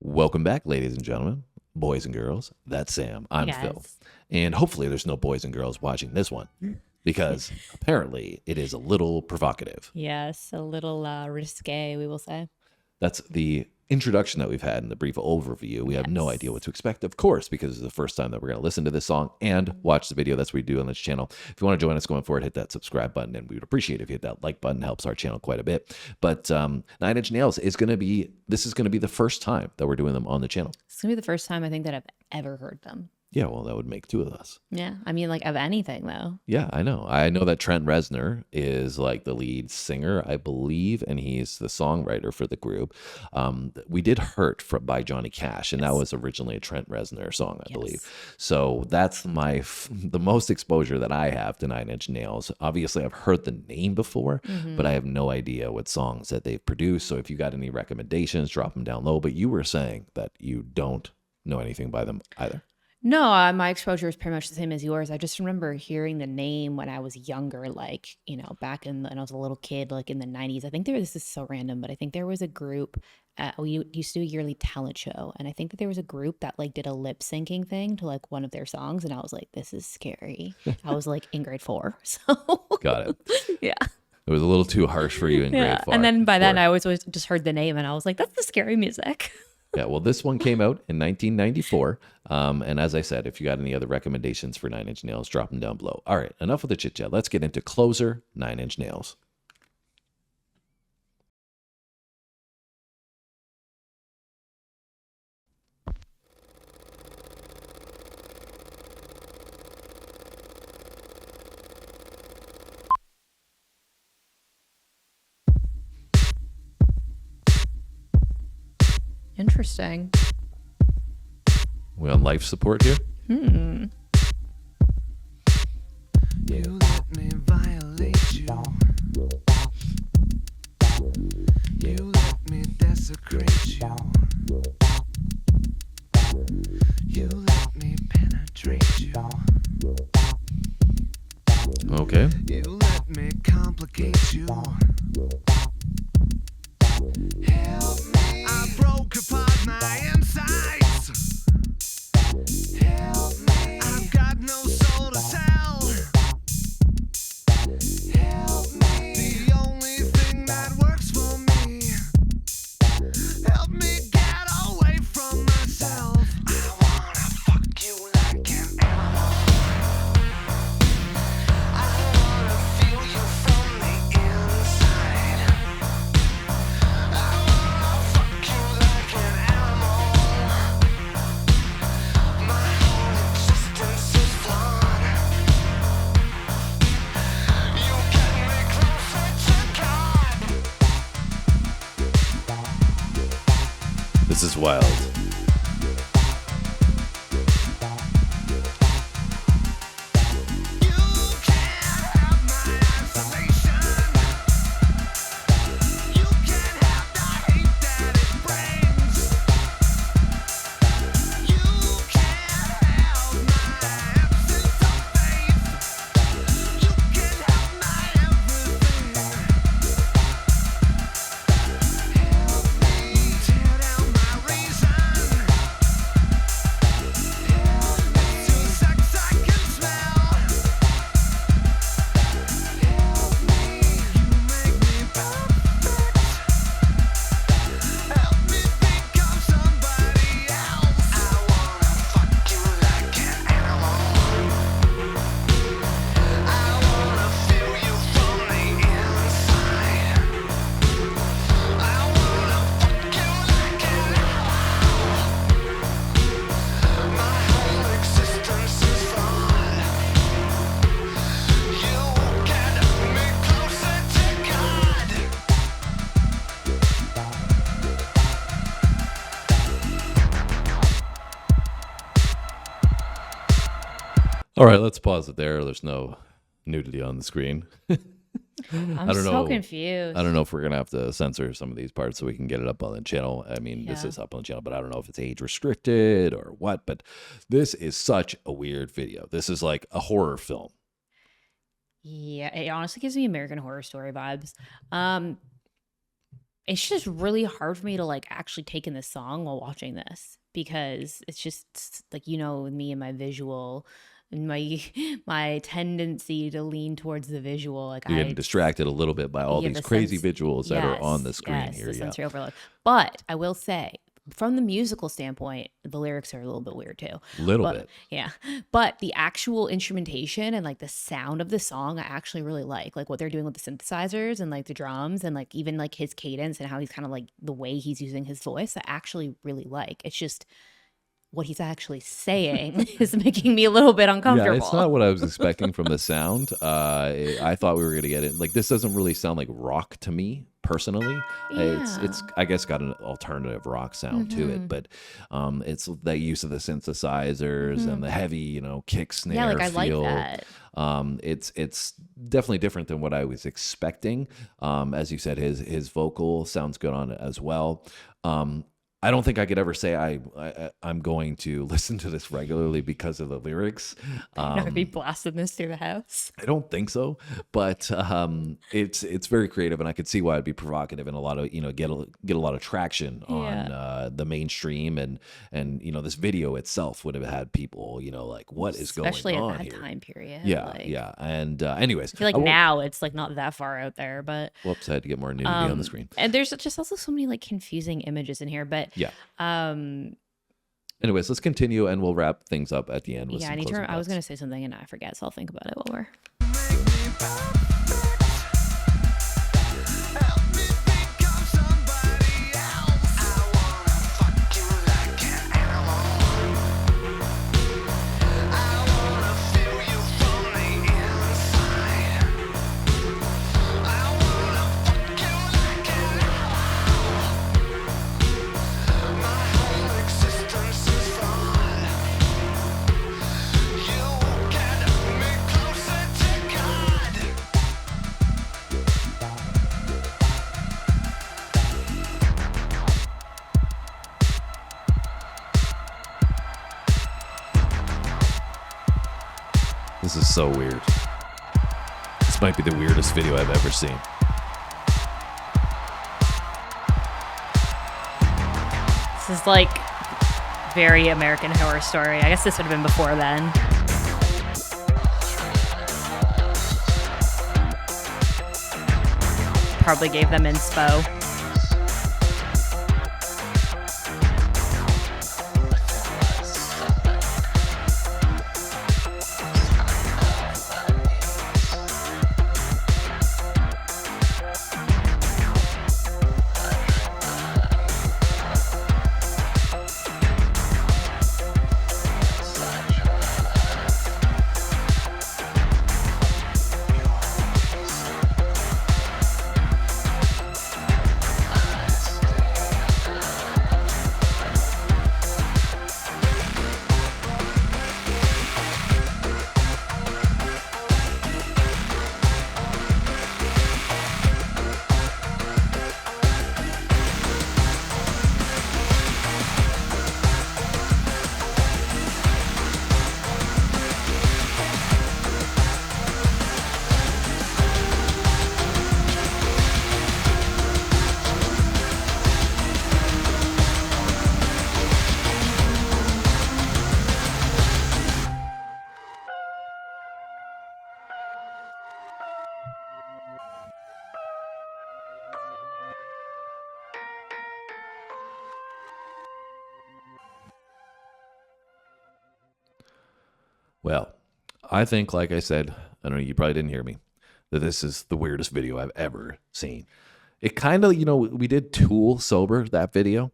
Welcome back, ladies and gentlemen, boys and girls. That's Sam. Hey I'm Phil. guys. And hopefully there's no boys and girls watching this one because apparently it is a little provocative. Yes, a little risque, we will say. That's the introduction that we've had in the brief overview. We have no Yes. idea what to expect, of course, because it's the first time that we're going to listen to this song and watch the video. That's what we do on this channel. If you want to join us going forward, hit that subscribe button, and we would appreciate it if you hit that like button. It helps our channel quite a bit. But Nine Inch Nails is going to be the first time that we're doing them on the channel. It's gonna be the first time I think that I've ever heard them. Yeah, well, that would make two of us. Yeah, I mean, like of anything though. Yeah, I know. I know that Trent Reznor is like the lead singer, I believe, and he's the songwriter for the group. We did "Hurt" by Johnny Cash, and that Yes. was originally a Trent Reznor song, I Yes. believe. So that's the most exposure that I have to Nine Inch Nails. Obviously, I've heard the name before, but I have no idea what songs that they've produced. So if you got any recommendations, drop them down low. But you were saying that you don't know anything by them either. No, my exposure is pretty much the same as yours. I just remember hearing the name when I was younger, like, back when I was a little kid, like in the 90s. I think this is so random, but I think there was a group, we used to do a yearly talent show. And I think that there was a group that like did a lip syncing thing to like one of their songs. And I was like, this is scary. I was like in grade 4. So Got it. yeah. It was a little too harsh for you in grade 4. And then by then I always just heard the name and I was like, that's the scary music. Yeah, well, this one came out in 1994. And as I said, if you got any other recommendations for Nine Inch Nails, drop them down below. All right, enough of the chit chat. Let's get into Closer, Nine Inch Nails. Interesting. We on life support here? Hmm. You let me violate you. You let me desecrate you. You let me penetrate you. Okay. You let me complicate you. Help me. I broke apart my insides. Help me. I've got no soul to tell. Help me. The only thing that works for me. Help me get away from myself. I wanna fuck you like an animal. I wanna feel you from the inside. I wanna fuck you like an animal. My whole existence is flawed. You get me closer to God. This is wild. You can't have my isolation. You can't have the hate that it brings. You can't have my absence of faith. You can have my everything. Help me tear down my reason. Help me to sex I can smell. Help me, you make me perfect. Help me become somebody else. I wanna fuck you like an animal. I wanna feel you from the inside. I wanna fuck you like an animal. My whole existence is flawed. You get me closer to God. All right, let's pause it there. There's no nudity on the screen. I'm I don't so know. confused. I don't know if we're going to have to censor some of these parts so we can get it up on the channel. I mean, this Yeah. is up on the channel, but I don't know if it's age restricted or what. But this is such a weird video. This is like a horror film. Yeah, it honestly gives me American Horror Story vibes. it's just really hard for me to like actually take in the song while watching this, because it's just like, with me and my visual and my tendency to lean towards the visual. Like You're getting distracted a little bit by all these the crazy sense, visuals that are on the yes, screen yes, here. the Yeah. sensory overload. But I will say, from the musical standpoint, the lyrics are a little bit weird too. Little bit. Yeah. But the actual instrumentation and like the sound of the song, I actually really like what they're doing with the synthesizers and like the drums and like even like his cadence and how he's kind of like the way he's using his voice. I actually really like. It's just what he's actually saying is making me a little bit uncomfortable. Yeah, it's not what I was expecting from the sound. I thought we were going to get it. Like, this doesn't really sound like rock to me personally. It's I guess got an alternative rock sound to it, but it's the use of the synthesizers and the heavy, kick snare Yeah, like I feel. like that. It's definitely different than what I was expecting. As you said, his vocal sounds good on it as well. I don't think I could ever say I'm going to listen to this regularly because of the lyrics. Never be blasting this through the house. I don't think so, but it's very creative, and I could see why it'd be provocative and a lot of get a lot of traction on the mainstream, and this video itself would have had people like, what is going on, especially at that here? time period. Yeah. And anyways, I feel like now it's like not that far out there, but whoops, I had to get more nudity on the screen. And there's just also so many like confusing images in here, but yeah. Anyways, let's continue, and we'll wrap things up at the end. With some closing I was thoughts. going to say something and I forget, so I'll think about it while we're. Help me become somebody else. I wanna fuck you like an animal. I wanna feel you from the inside. I wanna fuck you like an animal. My whole existence is flawed. You get me closer to God. This is so weird. This might be the weirdest video I've ever seen. This is like very American Horror Story. I guess this would have been before then. Probably gave them inspo. Well, I think, like I said, I don't know, you probably didn't hear me, that this is the weirdest video I've ever seen. It kind of, we did Tool sober, that video.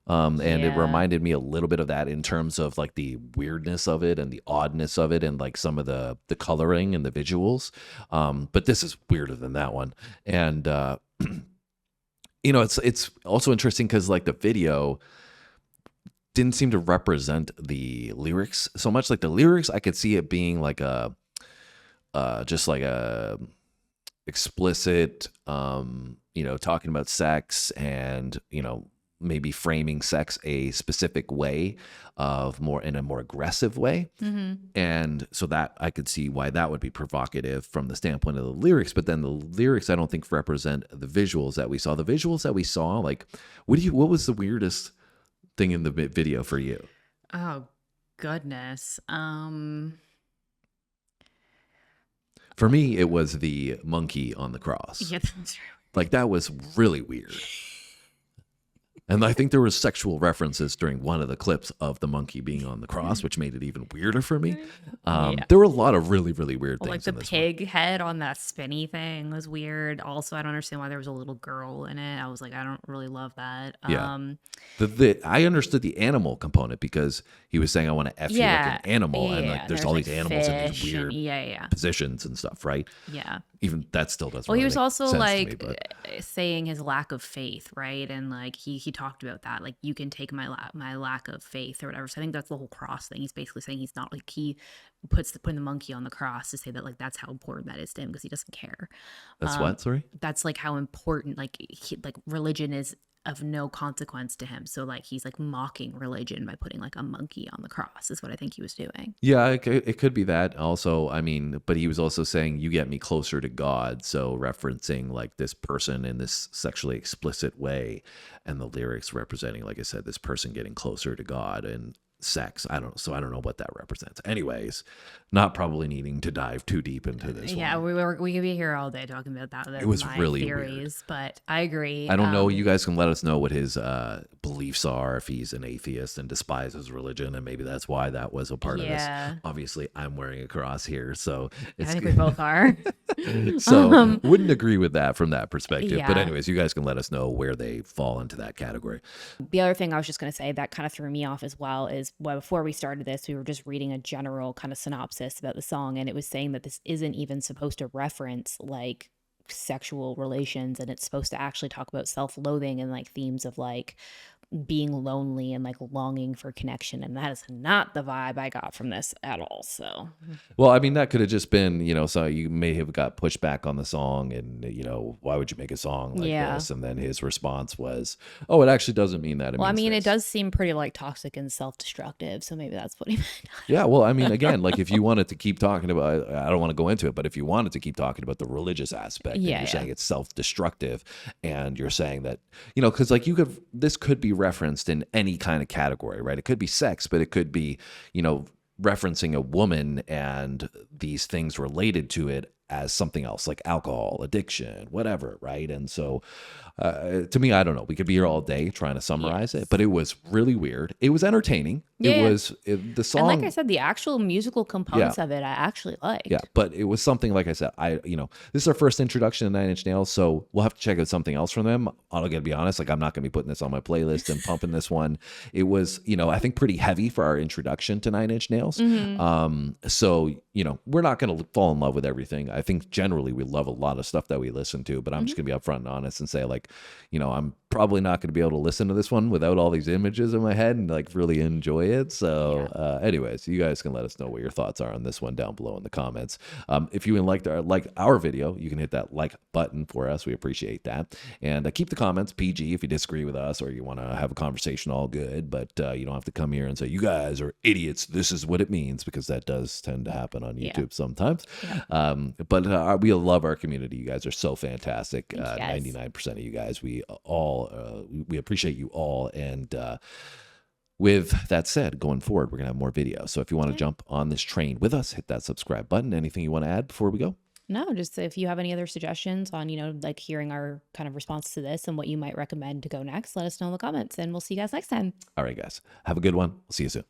And it reminded me a little bit of that in terms of like the weirdness of it and the oddness of it and like some of the coloring and the visuals. But this is weirder than that one. And, it's also interesting because like the video didn't seem to represent the lyrics so much. Like the lyrics, I could see it being like just like a explicit, talking about sex and, maybe framing sex a specific way of more in a more aggressive way. And so that I could see why that would be provocative from the standpoint of the lyrics. But then the lyrics, I don't think represent the visuals that we saw. The visuals that we saw, like, what was the weirdest thing in the video for you? Oh, goodness. For me, it was the monkey on the cross. Yeah, that's Like, that was really weird. And I think there was sexual references during one of the clips of the monkey being on the cross, which made it even weirder for me. There were a lot of really, really weird things. like the in this pig head on that spinny thing was weird. Also, I don't understand why there was a little girl in it. I was like, I don't really love that. Yeah. I understood the animal component because he was saying, I want to F you like an animal. And like, there's all these animals in these fish and- weird positions and stuff, right? Yeah. Even that still doesn't Well, really he was make also sense like to me, but saying his lack of faith, right? And like he talked about that, like you can take my lack of faith or whatever. So I think that's the whole cross thing. He's basically saying he's not like he putting the monkey on the cross to say that like that's how important that is to him because he doesn't care. that's what, sorry? That's like how important like like religion is of no consequence to him. So like he's like mocking religion by putting like a monkey on the cross is what I think he was doing. Yeah, it could be that. Also, I mean, but he was also saying, you get me closer to God. So referencing like this person in this sexually explicit way, and the lyrics representing, like I said, this person getting closer to God and sex. I don't know what that represents. Anyways, not probably needing to dive too deep into this Yeah, one. we could be here all day talking about that. It was my really theories, but I agree. I don't know. You guys can let us know what his beliefs are, if he's an atheist and despises religion, and maybe that's why that was a part of this. Obviously, I'm wearing a cross here, so I think we both are. So wouldn't agree with that from that perspective. But Yeah. anyways, you guys can let us know where they fall into that category. The other thing I was just going to say that kind of threw me off as well is before we started this, we were just reading a general kind of synopsis about the song, and it was saying that this isn't even supposed to reference like sexual relations, and it's supposed to actually talk about self-loathing and like themes of like being lonely and like longing for connection, and that is not the vibe I got from this at all. So Well, I mean, that could have just been, so you may have got pushed back on the song, and why would you make a song like this? And then his response was, "Oh, it actually doesn't mean that." I mean, this. it does seem pretty like toxic and self-destructive, so maybe that's what he meant. Yeah, well, I mean, again, like if you wanted to keep talking about, I don't want to go into it, but if you wanted to keep talking about the religious aspect, and you're saying it's self-destructive, and you're saying that, because like this could be referenced in any kind of category, right? It could be sex, but it could be, referencing a woman and these things related to it as something else, like alcohol, addiction, whatever, right? And so to me, I don't know. We could be here all day trying to summarize it, but it was really weird. It was entertaining. The song. And like I said, the actual musical components of it, I actually liked. Yeah, but it was something, like I said, this is our first introduction to Nine Inch Nails, so we'll have to check out something else from them. I'm going to be honest, like I'm not going to be putting this on my playlist and pumping this one. It was, I think pretty heavy for our introduction to Nine Inch Nails. So, we're not going to fall in love with everything. I think generally we love a lot of stuff that we listen to, but I'm just going to be upfront and honest and say, like, I'm probably not going to be able to listen to this one without all these images in my head and like really enjoy it. So anyways, you guys can let us know what your thoughts are on this one down below in the comments. If you like our video, you can hit that like button for us. We appreciate that. And keep the comments PG if you disagree with us or you want to have a conversation, all good. But you don't have to come here and say, you guys are idiots. This is what it means, because that does tend to happen on YouTube sometimes. But we love our community. You guys are so fantastic. 99% of you guys, we appreciate you all. And with that said, going forward, we're going to have more videos. So if you want to jump on this train with us, hit that subscribe button. Anything you want to add before we go? No, just if you have any other suggestions on, like hearing our kind of response to this and what you might recommend to go next, let us know in the comments, and we'll see you guys next time. All right, guys. Have a good one. We'll see you soon.